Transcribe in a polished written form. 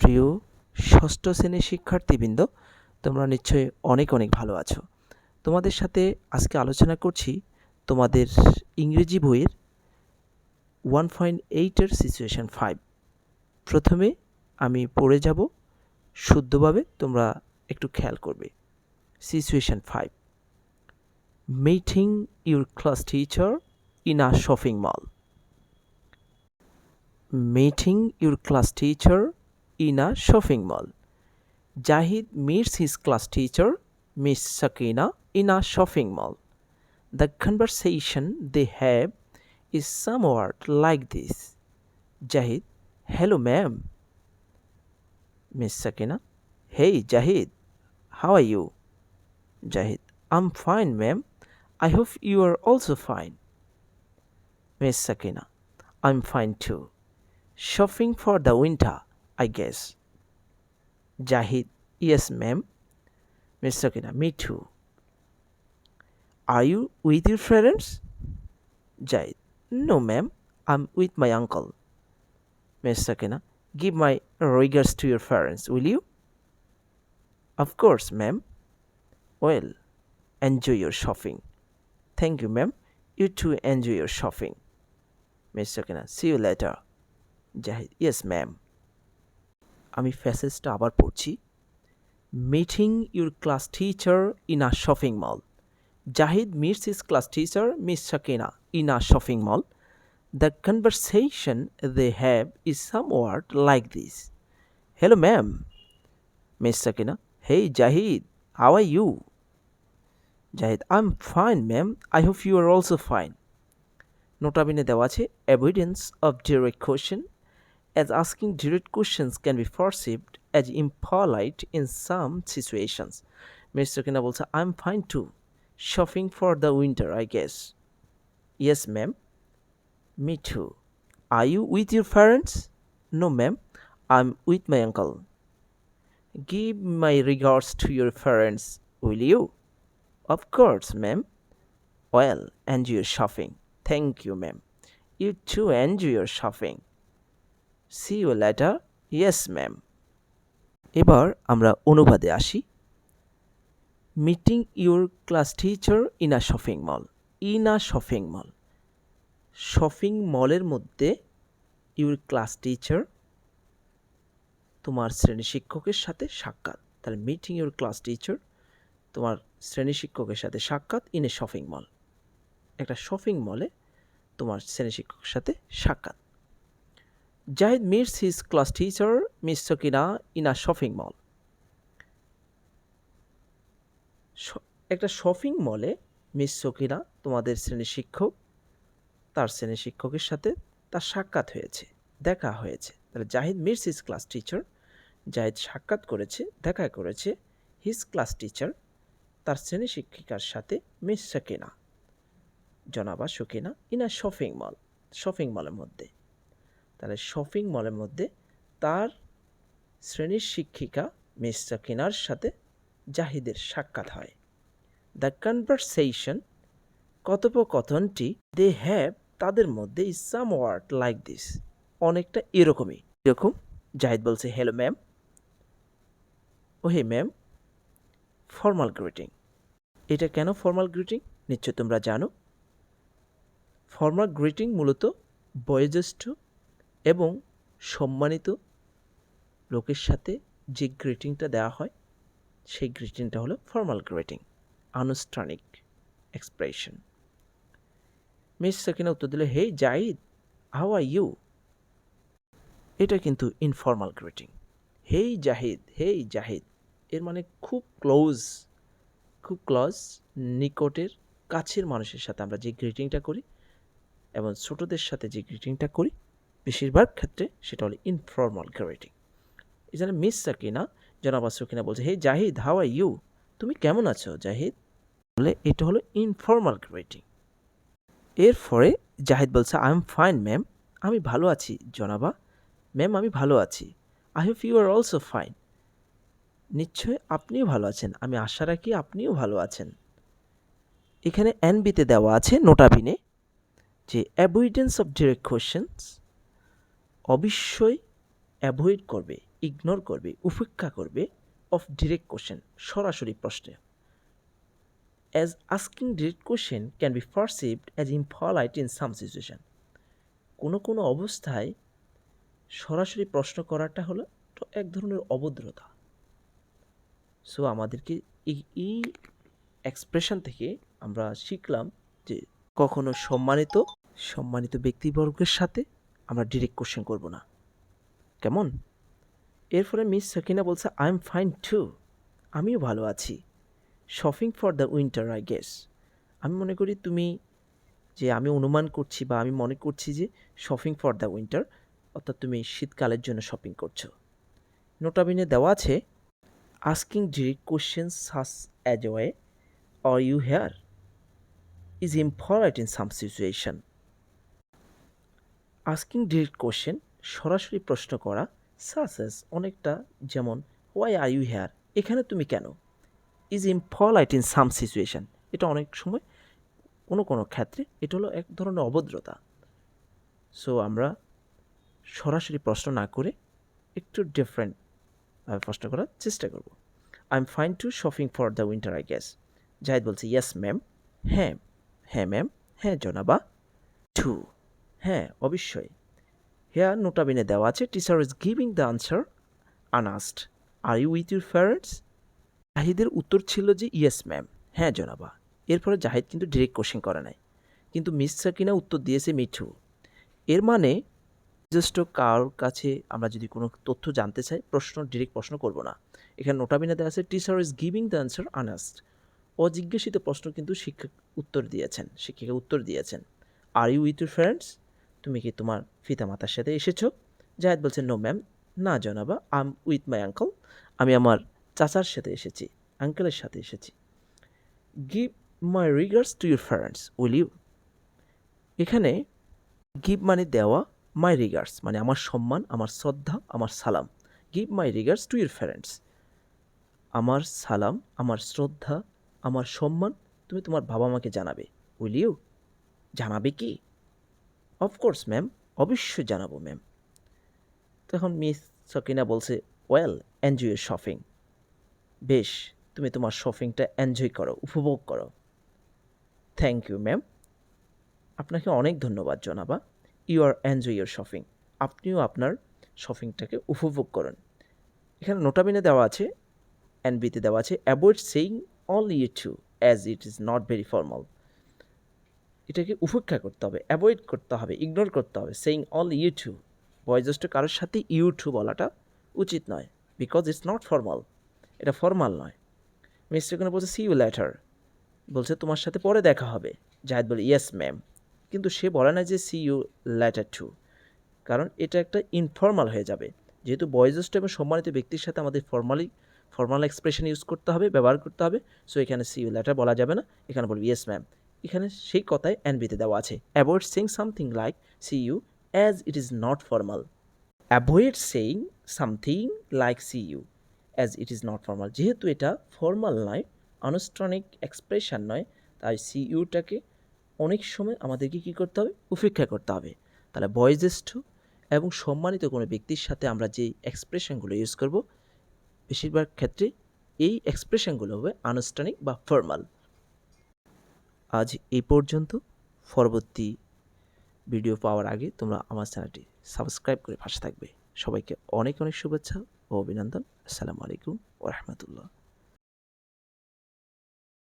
প্রিয় ষষ্ঠ শ্রেণীর শিক্ষার্থীবৃন্দ, তোমরা নিশ্চয়ই অনেক ভালো আছো। তোমাদের সাথে আজকে আলোচনা করছি তোমাদের ইংরেজি বইয়ের 1.8 এর সিচুয়েশন 5। প্রথমে আমি পড়ে যাব শুদ্ধভাবে, তোমরা একটু খেয়াল করবে। Situation 5, meeting your class teacher in a shopping mall. Meeting your class teacher in a shopping mall. Jahid meets his class teacher, Miss Sakina, in a shopping mall. The conversation they have is somewhat like this. Jahid, hello ma'am. Miss Sakina, hey Jahid, how are you? Jahid, I'm fine ma'am. I hope you are also fine. Miss Sakina, I'm fine too. Shopping for the winter, I guess. Jahid, yes ma'am. Miss Sakina, me too. Are you with your parents? Jahid, no ma'am, I'm with my uncle. Miss Sakina, give my regards to your parents, will you? Of course ma'am. Well, enjoy your shopping. Thank you ma'am. You too enjoy your shopping. Miss Sakina, see you later. Jahid, yes ma'am. আমি প্যাসেজটা আবার পড়ছি। Meeting your class teacher in a shopping mall. Jahid meets his class teacher, Miss Sakina, in a shopping mall. The conversation they have is somewhat like this. Hello, ma'am. Miss Sakina, hey, Jahid, how are you? Jahid, I'm fine, ma'am. I hope you are also fine. নোটাবিনে দেওয়া আছে evidence of direct question, as asking direct questions can be perceived as impolite in some situations. Miss Sakina বলছে I'm fine too. Shopping for the winter, I guess. Yes, ma'am. Me too. Are you with your parents? No, ma'am. I'm with my uncle. Give my regards to your parents, will you? Of course, ma'am. Well, enjoy your shopping. Thank you, ma'am. You too enjoy your shopping. See you later. Yes, ma'am. এবার আমরা অনুবাদে আসি। Meeting your class teacher in a shopping mall. In a shopping mall, shopping মলের মধ্যে your class teacher, তোমার শ্রেণী শিক্ষকের সাথে সাক্ষাৎ। তাহলে মিটিং ইউর ক্লাস টিচার, তোমার শ্রেণী শিক্ষকের সাথে সাক্ষাৎ ইন এ শপিং মল। একটা শপিং মলে তোমার শ্রেণী শিক্ষকের সাথে সাক্ষাৎ। Zahid meets his class teacher miss Sakina in a shopping mall. একটা শপিং মলে মিস সকিনা, তোমাদের শ্রেণী শিক্ষক, তার শ্রেণী শিক্ষকের সাথে তার সাক্ষাৎ হয়েছে, দেখা হয়েছে। তাহলে Zahid meets his class teacher, Zahid সাক্ষাৎ করেছে, দেখা করেছে হিজ ক্লাস টিচার, তার শ্রেণী শিক্ষিকার সাথে, মিস সকিনা, জনাবা Sakina, in a shopping mall, shopping মলের মধ্যে। তাহলে শপিং মলের মধ্যে তার শ্রেণীর শিক্ষিকা মিস সকিনার সাথে জাহিদের সাক্ষাৎ হয়। দ্য কনভারসেশন, কথোপকথনটি, দে হ্যাভ, তাদের মধ্যে, ইজ সামওয়াট লাইক দিস, অনেকটা এরকমই। এরকম জাহিদ বলছে হ্যালো ম্যাম, ও হে ম্যাম। Formal greeting. এটা কেন ফর্মাল গ্রিটিং নিশ্চয় তোমরা জানো। ফর্মাল গ্রিটিং মূলত বয়োজ্যেষ্ঠ এবং সম্মানিত লোকের সাথে যে গ্রিটিংটা দেওয়া হয় সেই গ্রিটিংটা হলো ফর্মাল গ্রিটিং, আনুষ্ঠানিক এক্সপ্রেশন। মিস সাকিনা উত্তর দিল হে জাহিদ, হাউ আর ইউ। এটা কিন্তু ইনফর্মাল গ্রিটিং। হেই জাহিদ, হেই জাহিদ এর মানে খুব ক্লোজ, খুব ক্লোজ, নিকটের কাছের মানুষের সাথে আমরা যে গ্রিটিংটা করি এবং ছোটদের সাথে যে গ্রিটিংটা করি বেশিরভাগ ক্ষেত্রে সেটা হলো ইনফর্মাল গ্রিটিং। এখানে মিস সাকিনা, জনাবা সাকিনা বলছে হে জাহিদ, হাউ আর ইউ, তুমি কেমন আছো জাহিদ, বলে এটা হলো ইনফর্মাল গ্রিটিং। এরপরে জাহিদ বলছে আই এম ফাইন ম্যাম, আমি ভালো আছি জনাবা, ম্যাম আমি ভালো আছি। I hope you are also fine, নিশ্চয় আপনিও ভালো আছেন, আমি আশা রাখি আপনিও ভালো আছেন। এখানে এনবিতে দেওয়া আছে নোটাবিনে যে অ্যাভয়েডেন্স অফ ডিরেক্ট কোয়েশ্চেন্স, অবশ্যই অ্যাভয়েড করবে ইগনোর করবে, উপেক্ষা করবে অফ ডিরেক্ট কোশ্চেন, সরাসরি প্রশ্নে। As asking direct question can be perceived as impolite in some situation. কোনো অবস্থায় সরাসরি প্রশ্ন করাটা হলো এক ধরনের অভদ্রতা। সো আমাদেরকে এই এক্সপ্রেশন থেকে আমরা শিখলাম যে কখনো সম্মানিত ব্যক্তিবর্গের সাথে আমরা ডিরেক্ট কোশ্চেন করব না। কেমন? এরপরে মিস সাকিনা বলছে আই এম ফাইন টু, আমিও ভালো আছি। Shopping for the winter I guess, আমি মনে করি তুমি যে আমি অনুমান করছি বা আমি মনে করছি যে শপিং ফর দ্য উইন্টার অর্থাৎ তুমি শীতকালের জন্য শপিং করছো। নোটাবিনে দেওয়া আছে asking direct question such as where are you here is impolite in some situation. Asking direct question সরাসরি প্রশ্ন করা, সাসেস অনেকটা যেমন হোয়াই আর ইউ হেয়ার, এখানে তুমি কেন, is impolite in some situation, এটা অনেক সময় কোনো ক্ষেত্রে এটা হলো এক ধরনের অভদ্রতা। সো আমরা সরাসরি প্রশ্ন না করে একটু ডিফারেন্টভাবে প্রশ্ন করার চেষ্টা করব। I am fine too shopping for the winter I guess. Zahid বলছে ইয়েস ম্যাম, হ্যাঁ হ্যাঁ ম্যাম, হ্যাঁ জনাবা। টু, হ্যাঁ অবশ্যই। হেয়ার নোটাবিনে দেওয়া আছে teacher is giving the answer unasked, are you with your parents. জাহিদের উত্তর ছিল যে ইয়েস ম্যাম, হ্যাঁ জনাবা। এরপরে জাহিদ কিন্তু ডিরেক্ট কোশ্চেন করে নাই, কিন্তু মিস সাকিনা উত্তর দিয়েছে মিঠু। এর মানে জাস্ট কারোর কাছে আমরা যদি কোনো তথ্য জানতে চাই ডিরেক্ট প্রশ্ন করব না। এখানে নোটাবিনে দেওয়া আছে teacher is giving the answer unasked, অজিজ্ঞাসিত প্রশ্ন কিন্তু শিক্ষিকা উত্তর দিয়েছেন। Are you with your friends, তুমি কি তোমার পিতামাতার সাথে এসেছো? জাহেদ বলছে নো ম্যাম, না জনাবা, I am with my uncle, আমি আমার চাচার সাথে এসেছি, আঙ্কেলের সাথে এসেছি। Give my regards to your friends will you, এখানে গিভ মানে দেওয়া, মাই রিগার্ডস মানে আমার সম্মান, আমার শ্রদ্ধা, আমার সালাম। Give my regards to your friends, আমার সালাম, আমার শ্রদ্ধা, আমার সম্মান তুমি তোমার বাবা মাকে জানাবে। উইল ইউ, জানাবে কি? অফকোর্স ম্যাম, অবশ্যই জানাবো ম্যাম। তখন মিস সকিনা বলছে ওয়েল এনজয় ইউর শপিং, বেশ তুমি তোমার শপিংটা এনজয় করো, উপভোগ করো। থ্যাংক ইউ ম্যাম, আপনাকে অনেক ধন্যবাদ জনাবা। You are enjoy your shopping, আপনিও আপনার শপিংটাকে উপভোগ করুন। এখানে নোটাবিনে দেওয়া আছে এনবিতে দেওয়া আছে avoid saying all you too as it is not very formal, এটাকে উপেক্ষা করতে হবে, অ্যাভয়েড করতে হবে, ইগনোর করতে হবে। সেইং অল ইউ টু, বয়োজ্যেষ্ঠ কারোর সাথে ইউ টু বলাটা উচিত নয়, বিকজ ইটস নট ফর্মাল, এটা ফর্মাল নয়। মিস্টার কোনো বলছে সি ইউ লেটার, বলছে তোমার সাথে পরে দেখা হবে। জাহেদ বলে ইয়েস ম্যাম, কিন্তু সে বলে না যে সি ইউ লেটার টু, কারণ এটা একটা ইনফর্মাল হয়ে যাবে। যেহেতু বয়োজ্যেষ্ঠ এবং সম্মানিত ব্যক্তির সাথে আমাদের ফর্মাল এক্সপ্রেশন ইউজ করতে হবে, ব্যবহার করতে হবে। সো এখানে সি ইউ লেটার বলা যাবে না, এখানে বলবো ইয়েস ম্যাম। এখানে সেই কথায় এনবিতে দেওয়া আছে avoid saying something like see you as it is not formal. Avoid saying something like see you as it is not formal, যেহেতু এটা ফর্মাল নয়, আনুষ্ঠানিক এক্সপ্রেশন নয়, তাই সি ইউটাকে অনেক সময় আমাদেরকে কী করতে হবে, উপেক্ষা করতে হবে। তাহলে বয়োজ্যেষ্ঠ এবং সম্মানিত কোনো ব্যক্তির সাথে আমরা যে এক্সপ্রেশনগুলো ইউজ করব, বেশিরভাগ ক্ষেত্রে এই এক্সপ্রেশনগুলো হবে আনুষ্ঠানিক বা ফর্মাল। আজ এই পর্যন্ত। পরবর্তী ভিডিও পাওয়ার আগে তোমরা আমার চ্যানেলটি সাবস্ক্রাইব করে পাশে থাকবে। সবাইকে অনেক শুভেচ্ছা ও অভিনন্দন। আসসালামু আলাইকুম ওয়া রাহমাতুল্লাহ।